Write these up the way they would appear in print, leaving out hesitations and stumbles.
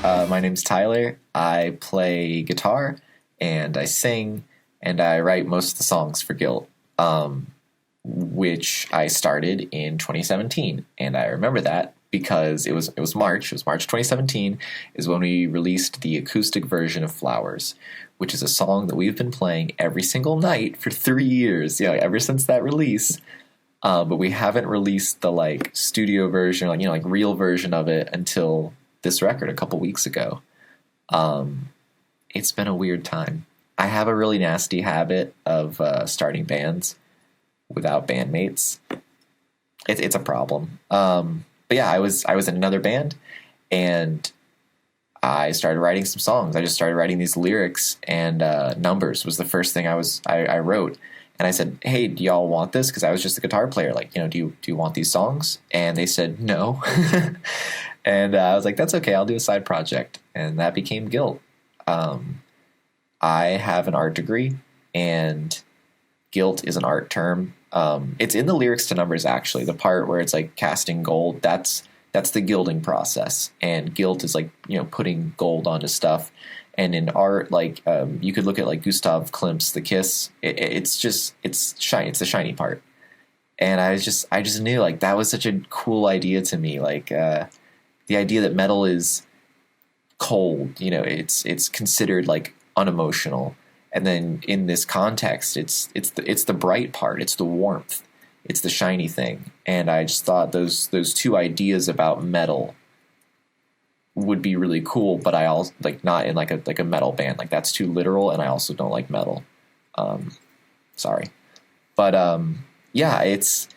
My name's Tyler. I play guitar and I sing and I write most of the songs for Guilt, which I started in 2017. And I remember that because it was March. It was March 2017 is when we released the acoustic version of Flowers, which is a song that we've been playing every single night for 3 years. Ever since that release. But we haven't released the studio version, real version of it until this record a couple weeks ago. It's been a weird time. I have a really nasty habit of starting bands without bandmates. It's a problem. But yeah, I was in another band and I started writing some songs. I just started writing these lyrics, and Numbers was the first thing I wrote. And I said, hey, do y'all want this? Because I was just a guitar player. Do you want these songs? And they said no. And I was like, that's okay. I'll do a side project. And that became Guilt. I have an art degree, and guilt is an art term. It's in the lyrics to Numbers, actually. The part where it's casting gold, that's the gilding process. And guilt is putting gold onto stuff. And in art, you could look at Gustav Klimt's The Kiss. It's shiny. It's the shiny part. And I just knew that was such a cool idea to me. The idea that metal is cold. It's considered unemotional. And then in this context, it's the bright part. It's the warmth. It's the shiny thing. And I just thought those two ideas about metal would be really cool, but I also not in a metal band. That's too literal, and I also don't like metal. Sorry. But yeah, it's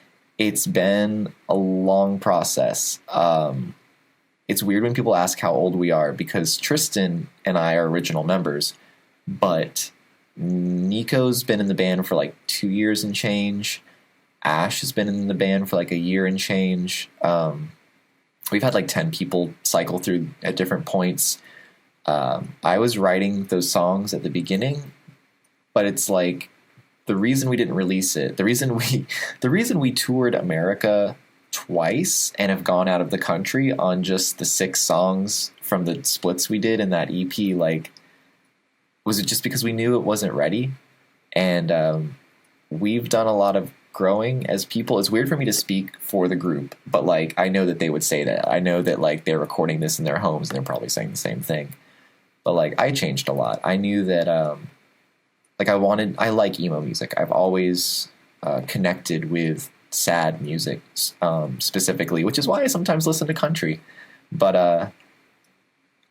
been a long process. It's weird when people ask how old we are, because Tristan and I are original members, but Nico's been in the band for 2 years and change. Ash has been in the band for a year and change. We've had 10 people cycle through at different points. I was writing those songs at the beginning, but it's the reason we didn't release it, the reason we toured America twice and have gone out of the country on just the 6 songs from the splits we did in that EP, was it just because we knew it wasn't ready? And we've done a lot of growing as people. It's weird for me to speak for the group, but I know that they would say that. I know that they're recording this in their homes and they're probably saying the same thing. But I changed a lot. I knew that I like emo music. I've always connected with sad music specifically, which is why I sometimes listen to country. But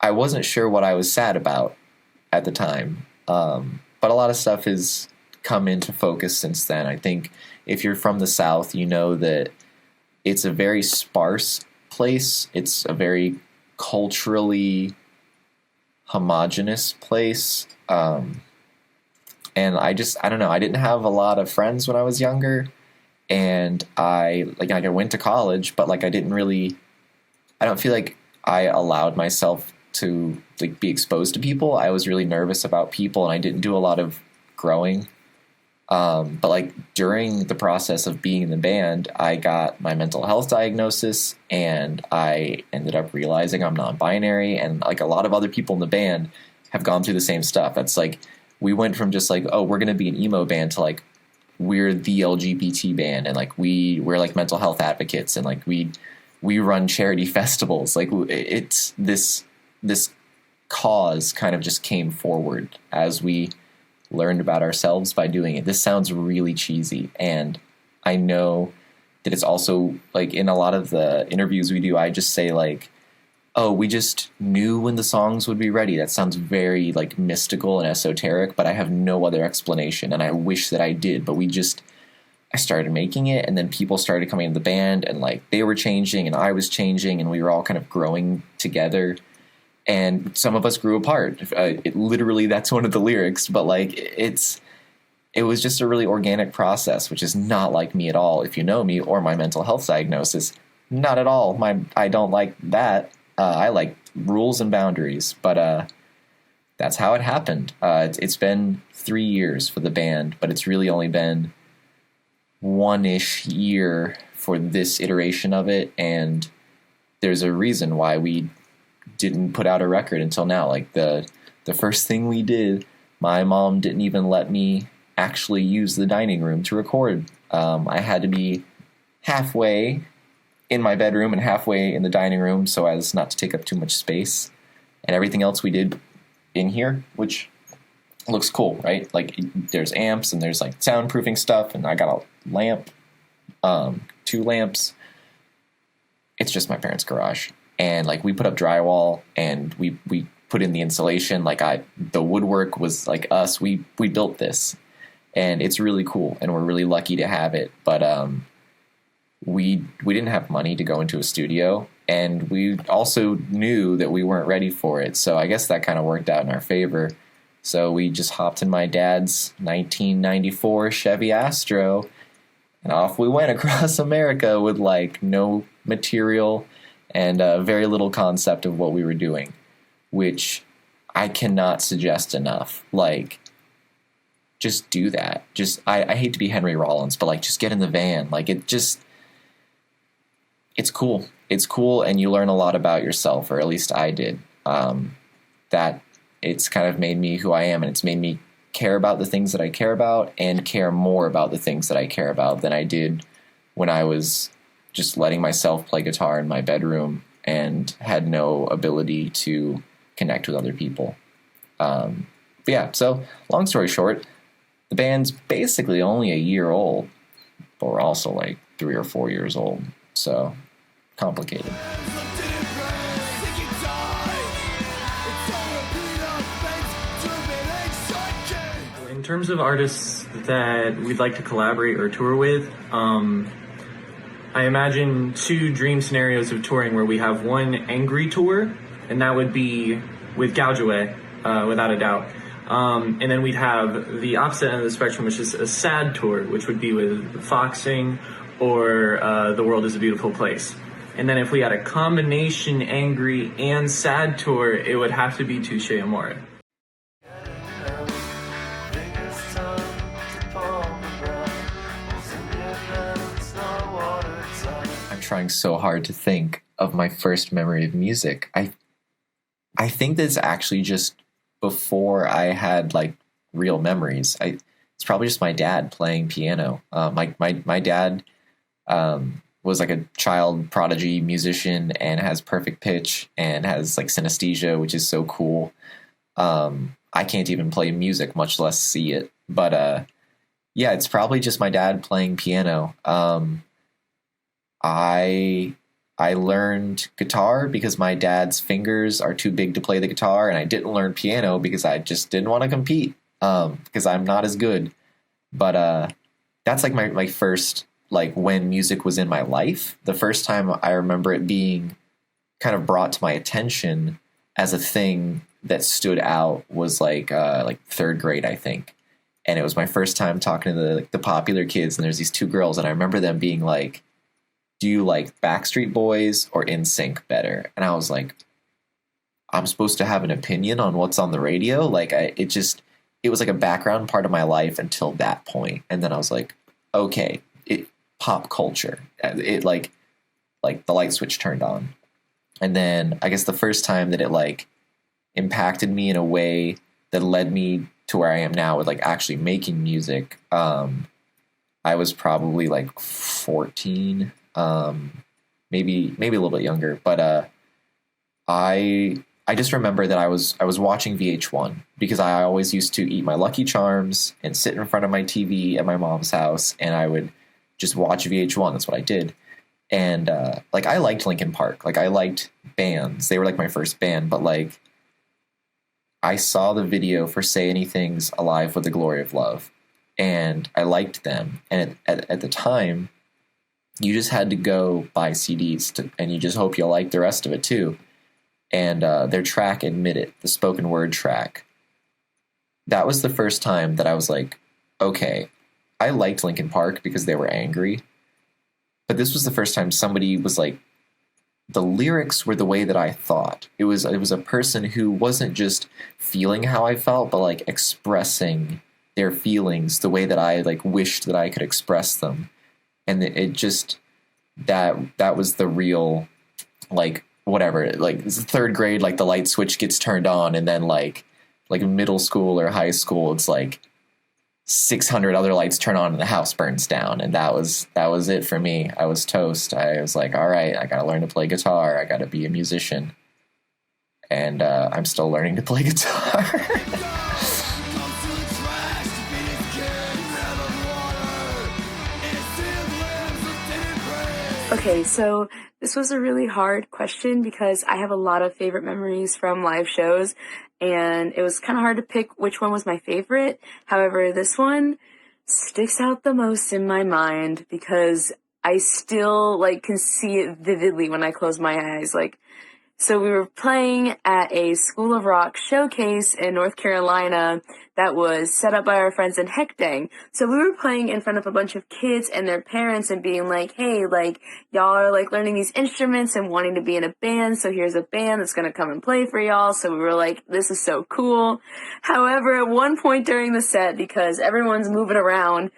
I wasn't sure what I was sad about at the time. But a lot of stuff has come into focus since then. I think if you're from the South, you know that it's a very sparse place. It's a very culturally homogenous place. And I don't know. I didn't have a lot of friends when I was younger, and I went to college, but I don't feel like I allowed myself to be exposed to people. I was really nervous about people, and I didn't do a lot of growing. But during the process of being in the band, I got my mental health diagnosis, and I ended up realizing I'm non-binary, and a lot of other people in the band have gone through the same stuff. That's we went from just oh, we're going to be an emo band to we're the LGBT band, and we're mental health advocates, and we run charity festivals. It's this cause kind of just came forward as we learned about ourselves by doing it. This sounds really cheesy, and I know that it's also in a lot of the interviews we do, I just say oh, we just knew when the songs would be ready. That sounds very mystical and esoteric, but I have no other explanation, and I wish that I did. But I started making it, and then people started coming into the band, and they were changing and I was changing, and we were all kind of growing together. And some of us grew apart. Literally, that's one of the lyrics. But it was just a really organic process, which is not like me at all. If you know me or my mental health diagnosis, not at all. I don't like that. I like rules and boundaries. But that's how it happened. It's been 3 years for the band, but it's really only been 1-ish year for this iteration of it. And there's a reason why we didn't put out a record until now. Like the first thing we did, my mom didn't even let me actually use the dining room to record. I had to be halfway in my bedroom and halfway in the dining room so as not to take up too much space. And everything else we did in here, which looks cool, right? Like there's amps and there's like soundproofing stuff, and I got a lamp, 2 lamps. It's just my parents' garage. And like we put up drywall and we put in the insulation. Like the woodwork was like us. We built this, and it's really cool, and we're really lucky to have it. But we didn't have money to go into a studio, and we also knew that we weren't ready for it. So I guess that kind of worked out in our favor. So we just hopped in my dad's 1994 Chevy Astro, and off we went across America with like no material and very little concept of what we were doing, which I cannot suggest enough. Like, just do that. I hate to be Henry Rollins, but like, just get in the van. Like, it's cool. It's cool, and you learn a lot about yourself, or at least I did. That it's kind of made me who I am, and it's made me care about the things that I care about and care more about the things that I care about than I did when I was just letting myself play guitar in my bedroom and had no ability to connect with other people. But yeah, so long story short, the band's basically only a year old, but we're also like 3 or 4 years old. So complicated. In terms of artists that we'd like to collaborate or tour with, I imagine 2 dream scenarios of touring where we have one angry tour, and that would be with Gouge Away, without a doubt. And then we'd have the opposite end of the spectrum, which is a sad tour, which would be with Foxing or The World is a Beautiful Place. And then if we had a combination angry and sad tour, it would have to be Touche Amore. Trying so hard to think of my first memory of music. I think that's actually just before I had like real memories. It's probably just my dad playing piano. My dad was like a child prodigy musician and has perfect pitch and has like synesthesia, which is so cool. I can't even play music, much less see it. But yeah, it's probably just my dad playing piano. I learned guitar because my dad's fingers are too big to play the guitar, and I didn't learn piano because I just didn't want to compete, because I'm not as good. But that's like my first, like when music was in my life. The first time I remember it being kind of brought to my attention as a thing that stood out was like 3rd grade, I think. And it was my first time talking to the popular kids, and there's these 2 girls, and I remember them being like, do you like Backstreet Boys or NSYNC better? And I was like, I'm supposed to have an opinion on what's on the radio? Like, it was like a background part of my life until that point. And then I was like, okay, pop culture. It like the light switch turned on. And then I guess the first time that it like impacted me in a way that led me to where I am now with like actually making music, I was probably like 14, maybe a little bit younger, but I just remember that I was watching VH1 because I always used to eat my Lucky Charms and sit in front of my TV at my mom's house, and I would just watch VH1. That's what I did. And like I liked Linkin Park. Like I liked bands. They were like my first band, but like I saw the video for Say Anything's Alive with the Glory of Love, and I liked them. And at the time, you just had to go buy CDs and you just hope you like the rest of it too. And their track Admit It, the spoken word track, that was the first time that I was like, okay, I liked Linkin Park because they were angry. But this was the first time somebody was like, the lyrics were the way that I thought. It was a person who wasn't just feeling how I felt, but like expressing their feelings the way that I like wished that I could express them. And it just, that was the real like whatever, like third grade, like the light switch gets turned on, and then like middle school or high school, it's like 600 other lights turn on and the house burns down. And that was it for me. I was toast. I was like, all right, I gotta learn to play guitar. I gotta be a musician. And I'm still learning to play guitar. Okay, so this was a really hard question because I have a lot of favorite memories from live shows, and it was kind of hard to pick which one was my favorite. However, this one sticks out the most in my mind because I still like can see it vividly when I close my eyes. Like, so we were playing at a School of Rock showcase in North Carolina that was set up by our friends in Heckdang. So we were playing in front of a bunch of kids and their parents and being like, hey, like, y'all are like learning these instruments and wanting to be in a band, so here's a band that's gonna come and play for y'all. So we were like, this is so cool. However, at one point during the set, because everyone's moving around,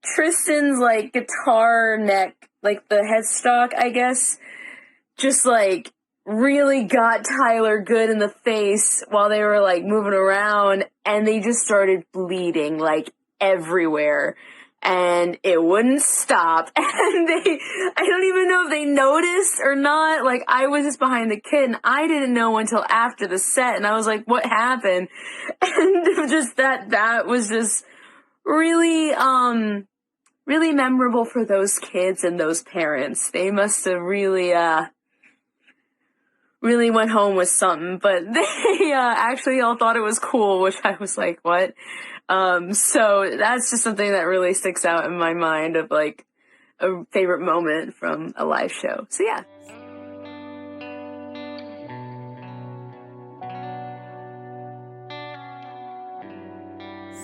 Tristan's like guitar neck, like the headstock, I guess, just like really got Tyler good in the face while they were like moving around, and they just started bleeding like everywhere, and it wouldn't stop. And I don't even know if they noticed or not. Like, I was just behind the kid and I didn't know until after the set, and I was like, what happened? And just that was just really really memorable for those kids and those parents. They must have really went home with something, but they actually all thought it was cool, which I was like, what? So that's just something that really sticks out in my mind of like a favorite moment from a live show. So yeah.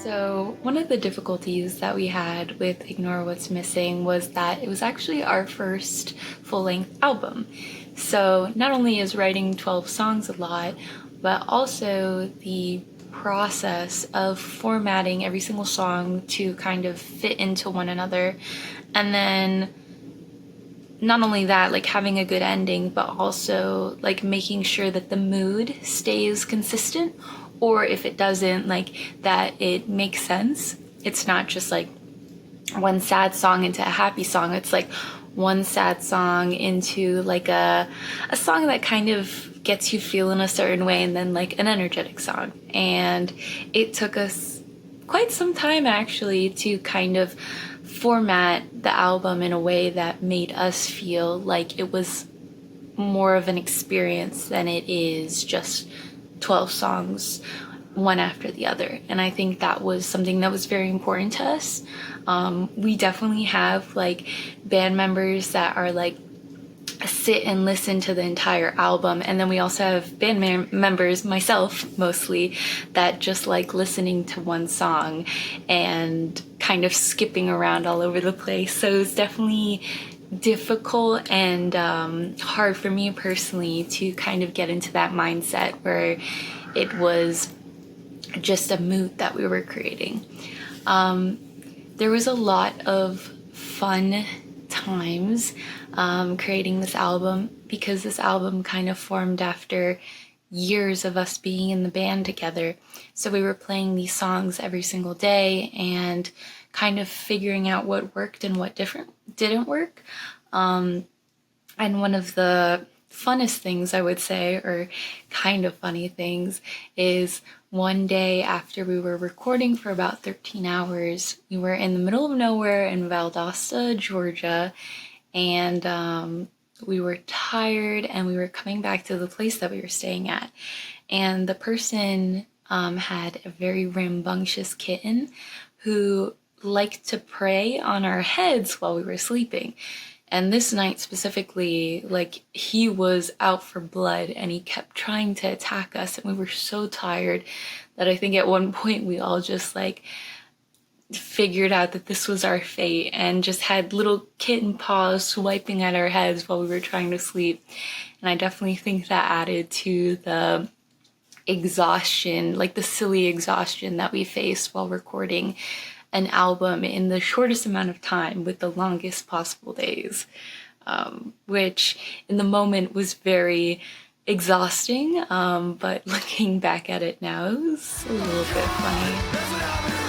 So one of the difficulties that we had with Ignore What's Missing was that it was actually our first full-length album. So not only is writing 12 songs a lot, but also the process of formatting every single song to kind of fit into one another. And then not only that, like having a good ending, but also like making sure that the mood stays consistent, or if it doesn't, like that it makes sense. It's not just like one sad song into a happy song. It's like one sad song into like a song that kind of gets you feeling a certain way, and then like an energetic song. And it took us quite some time actually to kind of format the album in a way that made us feel like it was more of an experience than it is just 12 songs one after the other. And I think that was something that was very important to us. We definitely have like band members that are like sit and listen to the entire album, and then we also have band members, myself mostly, that just like listening to one song and kind of skipping around all over the place. So it's definitely difficult and hard for me personally to kind of get into that mindset where it was just a mood that we were creating. There was a lot of fun times creating this album, because this album kind of formed after years of us being in the band together. So we were playing these songs every single day and kind of figuring out what worked and what didn't work. And one of the funnest things, I would say, or kind of funny things, is one day after we were recording for about 13 hours, we were in the middle of nowhere in Valdosta, Georgia, and we were tired, and we were coming back to the place that we were staying at. And the person had a very rambunctious kitten who liked to prey on our heads while we were sleeping. And this night specifically, like, he was out for blood and he kept trying to attack us, and we were so tired that I think at one point we all just like figured out that this was our fate and just had little kitten paws swiping at our heads while we were trying to sleep. And I definitely think that added to the exhaustion, like the silly exhaustion that we faced while recording an album in the shortest amount of time with the longest possible days. which in the moment was very exhausting, but looking back at it now, it was a little bit funny.